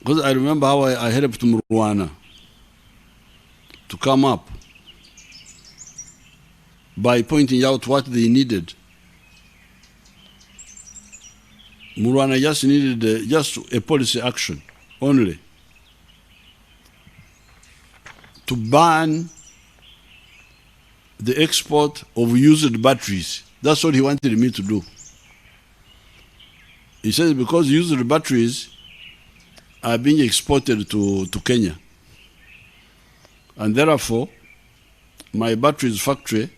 Because I remember how I helped Mulwana to come up by pointing out what they needed. Mulwana just needed just a policy action only to ban the export of used batteries. That's what he wanted me to do. He says because used batteries are being exported to Kenya, and therefore my batteries factory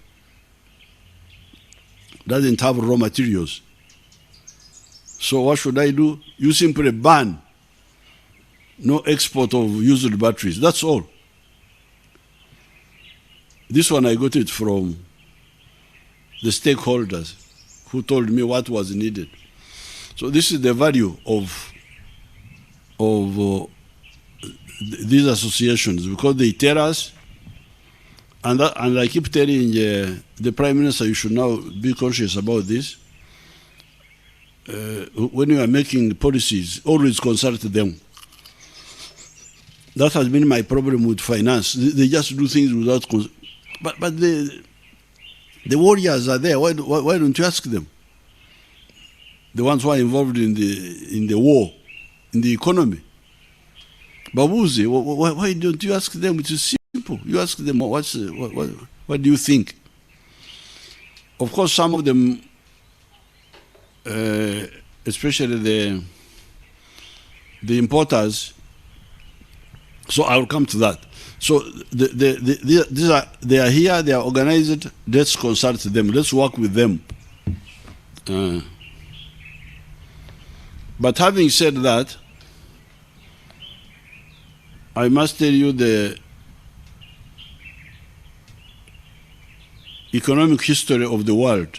doesn't have raw materials. So what should I do? You simply ban no export of used batteries. That's all. This one I got it from the stakeholders who told me what was needed. So this is the value of these associations, because they tell us, and I keep telling the Prime Minister, you should now be conscious about this. When you are making policies, always consult them. That has been my problem with finance. They just do things without but the warriors are there. Why don't you ask them? The ones who are involved in the war, in the economy. Babuzi, why don't you ask them? It is simple. You ask them, what do you think? Of course, some of them, especially the importers, so I will come to that. So they are here, they are organized. Let's consult them. Let's work with them. But having said that, I must tell you the economic history of the world.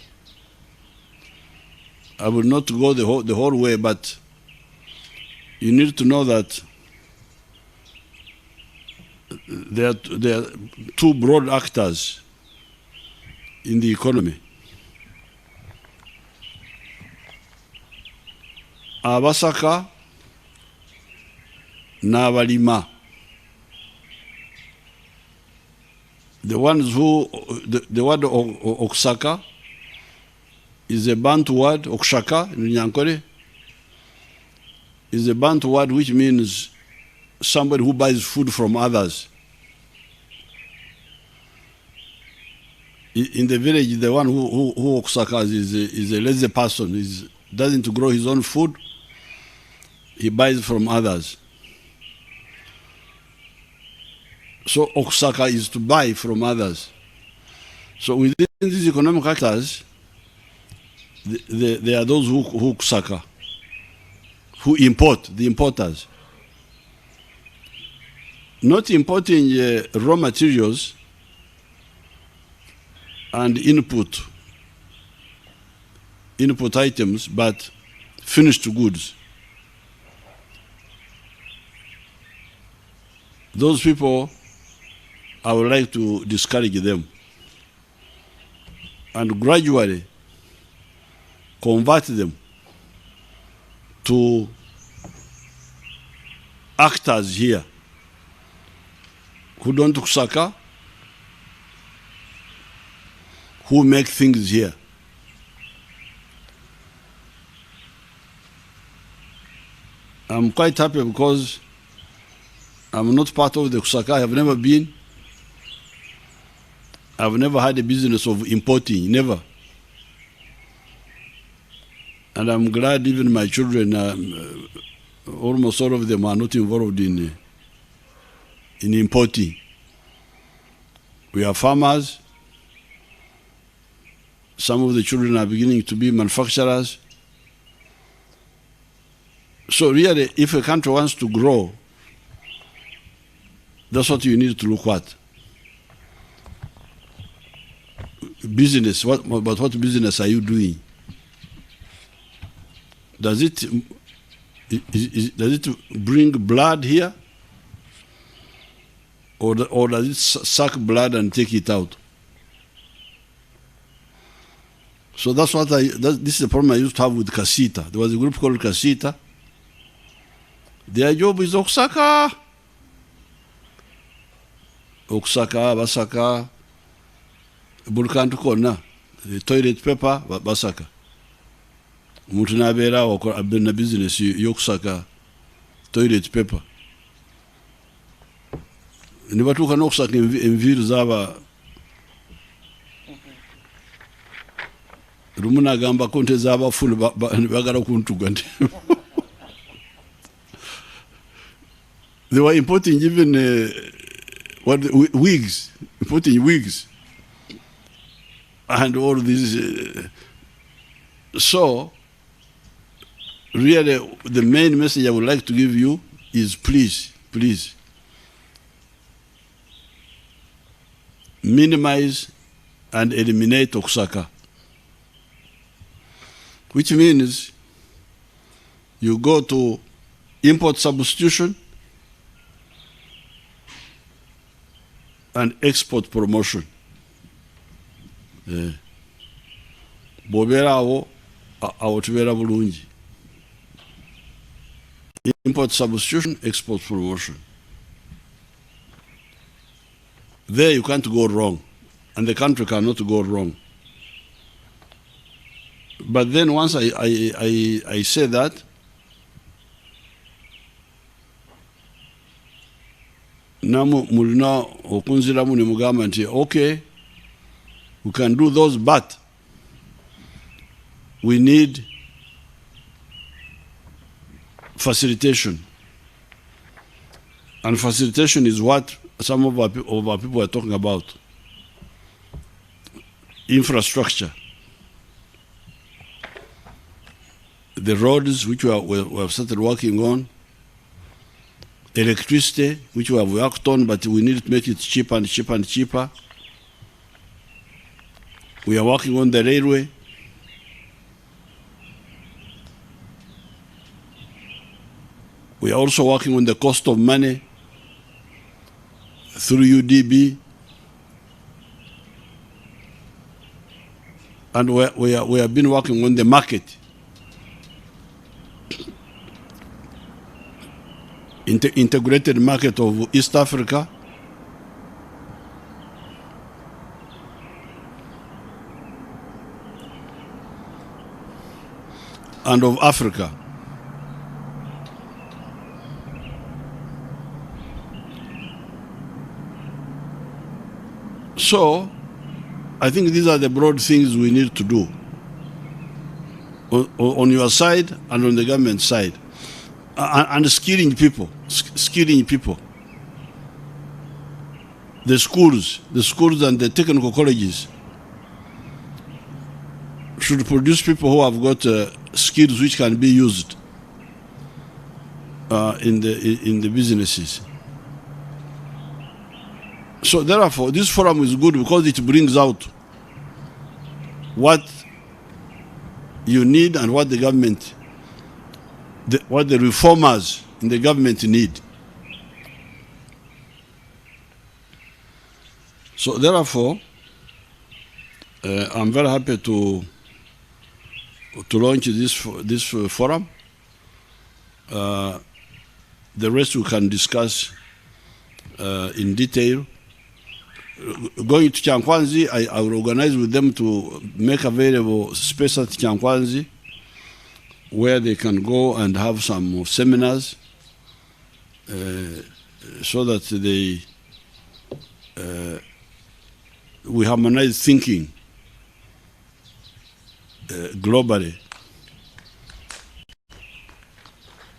I will not go the whole way, but you need to know that there are two broad actors in the economy. Abasaka n'abalima. The ones who, the word okusaka is a Bantu word, okshaka in Nyankore, is a Bantu word which means somebody who buys food from others. In the village, the one who oksakas is a lazy person. He doesn't grow his own food. He buys from others. So oksaka is to buy from others. So within these economic actors, there are those who oksaka, who import, the importers. Not importing raw materials and input items, but finished goods. Those people, I would like to discourage them and gradually convert them to actors here who don't kusaka, who make things here. I'm quite happy because I'm not part of the kusaka. I have never been. I've never had a business of importing, never. And I'm glad even my children, almost all of them are not involved in importing. We are farmers. Some of the children are beginning to be manufacturers. So really, if a country wants to grow, that's what you need to look at. Business, but what business are you doing? Does it bring blood here? Or does it suck blood and take it out? So that's this is the problem I used to have with Kasita. There was a group called Kasita. Their job is okusaka. Okusaka, basaka, buli kantu konna. Toilet paper, basaka. Omuntu n'abeera abe na business y'okusaka toilet paper. Ne batuuka n'okusaka enviiri z'aba lumu n'agambako nte z'abafulu bagala kuntuga nti they were importing even wigs, importing wigs and all these. So, really, the main message I would like to give you is please, please, minimize and eliminate okusaka, which means you go to import substitution and export promotion. Bw'obeera awo tubeera bulungi. Import substitution, export promotion. There you can't go wrong, and the country cannot go wrong. But then once I say that, namu mulina okunziramu ne mugamba nti okay, we can do those, but we need facilitation. And facilitation is what some of our people are talking about. Infrastructure. The roads, which we have started working on. Electricity, which we have worked on, but we need to make it cheaper and cheaper and cheaper. We are working on the railway. We are also working on the cost of money through UDB. And we have been working on the market. Integrated market of East Africa. And of Africa. So, I think these are the broad things we need to do on your side and on the government side. And skilling people. The schools and the technical colleges should produce people who have got skills which can be used in the businesses. So therefore, this forum is good because it brings out what you need and what the government, what the reformers in the government need. So therefore, I'm very happy to launch this forum. The rest we can discuss in detail. Going to Chankwanzi, I will organize with them to make available space at Chankwanzi where they can go and have some seminars so that we harmonize thinking globally.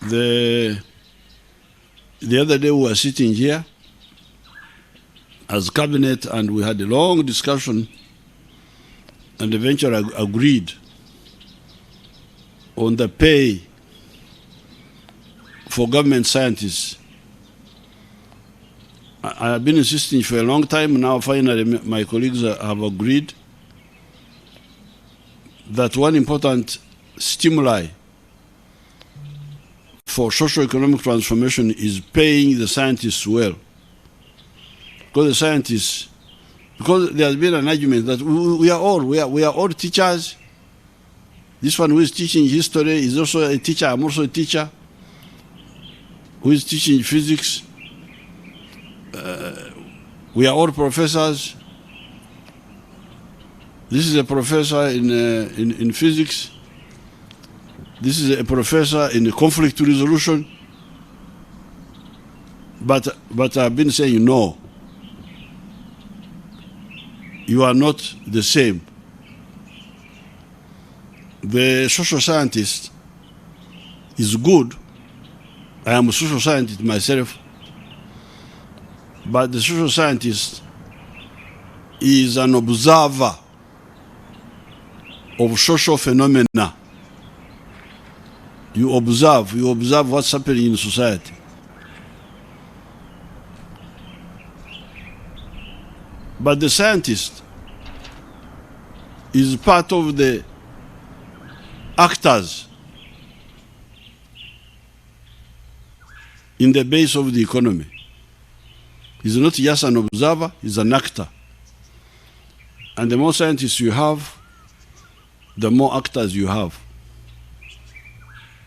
The other day we were sitting here as cabinet and we had a long discussion and eventually agreed on the pay for government scientists. I have been insisting for a long time. Now finally my colleagues have agreed that one important stimuli for socio-economic transformation is paying the scientists well. Because the scientists, because there has been an argument that we are all teachers. This one who is teaching history is also a teacher. I'm also a teacher. who is teaching physics. We are all professors. This is a professor in physics. This is a professor in conflict resolution. But I've been saying, no, you are not the same. The social scientist is good. I am a social scientist myself. But the social scientist is an observer of social phenomena. You observe what's happening in society. But the scientist is part of the actors in the base of the economy. He's not just an observer, he's an actor. And the more scientists you have, the more actors you have.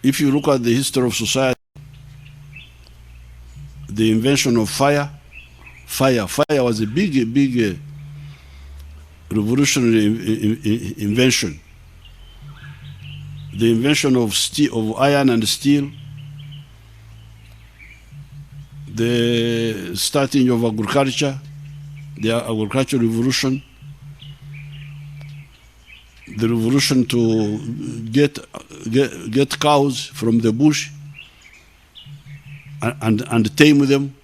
If you look at the history of society, the invention of fire was a big revolutionary invention. The invention of iron and steel, the starting of agriculture, the agricultural revolution, the revolution to get cows from the bush and tame them,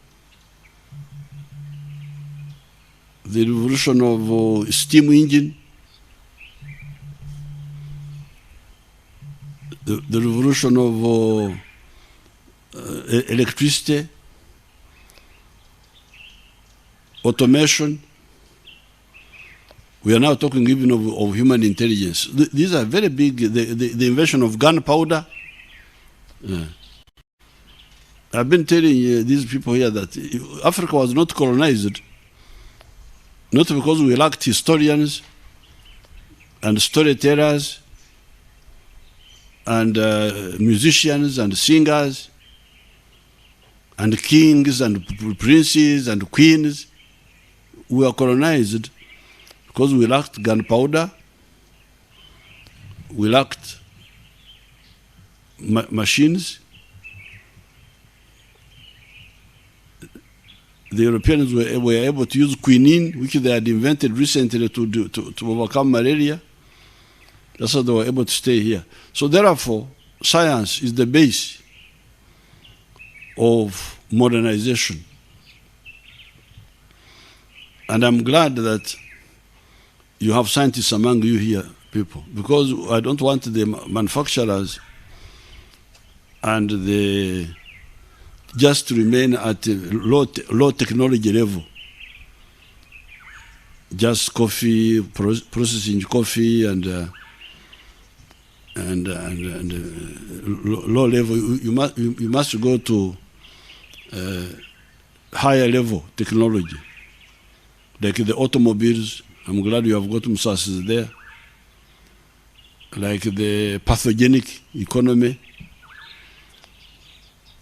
the revolution of steam engine, the revolution of electricity, automation. We are now talking even of human intelligence. These are very big. The invention of gunpowder. I've been telling these people here that Africa was not colonized, not because we lacked historians and storytellers and musicians and singers and kings and princes and queens. We were colonized because we lacked gunpowder, we lacked machines. The Europeans were able to use quinine, which they had invented recently to overcome malaria. That's how they were able to stay here. So therefore, science is the base of modernization. And I'm glad that you have scientists among you here, people, because I don't want the manufacturers and the just to remain at a low technology level. Just coffee, processing coffee and low level. You must go to higher level technology, like the automobiles. I'm glad you have got Musas there. Like the pathogenic economy,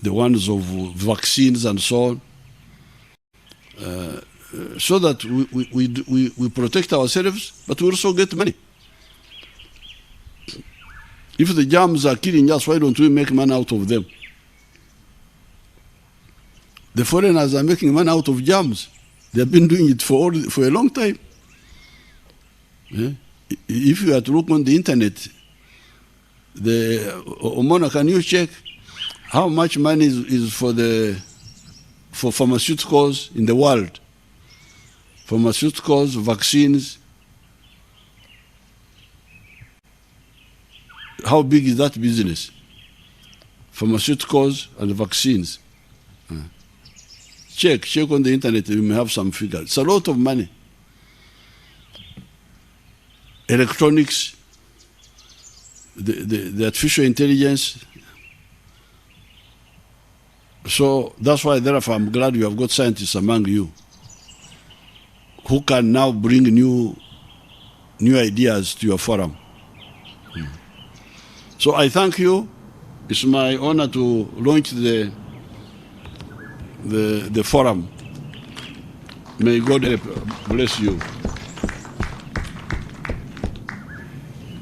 the ones of vaccines and so on, so that we protect ourselves, but we also get money. If the germs are killing us, why don't we make money out of them? The foreigners are making money out of germs. They have been doing it for a long time. Yeah? If you are to look on the internet, Omona, can you check how much money is for pharmaceuticals in the world? Pharmaceuticals, vaccines. How big is that business? Pharmaceuticals and vaccines. Check on the internet, you may have some figures. It's a lot of money. Electronics, the artificial intelligence. So that's why, therefore, I'm glad you have got scientists among you who can now bring new ideas to your forum. So I thank you. It's my honor to launch the the forum. May God bless you.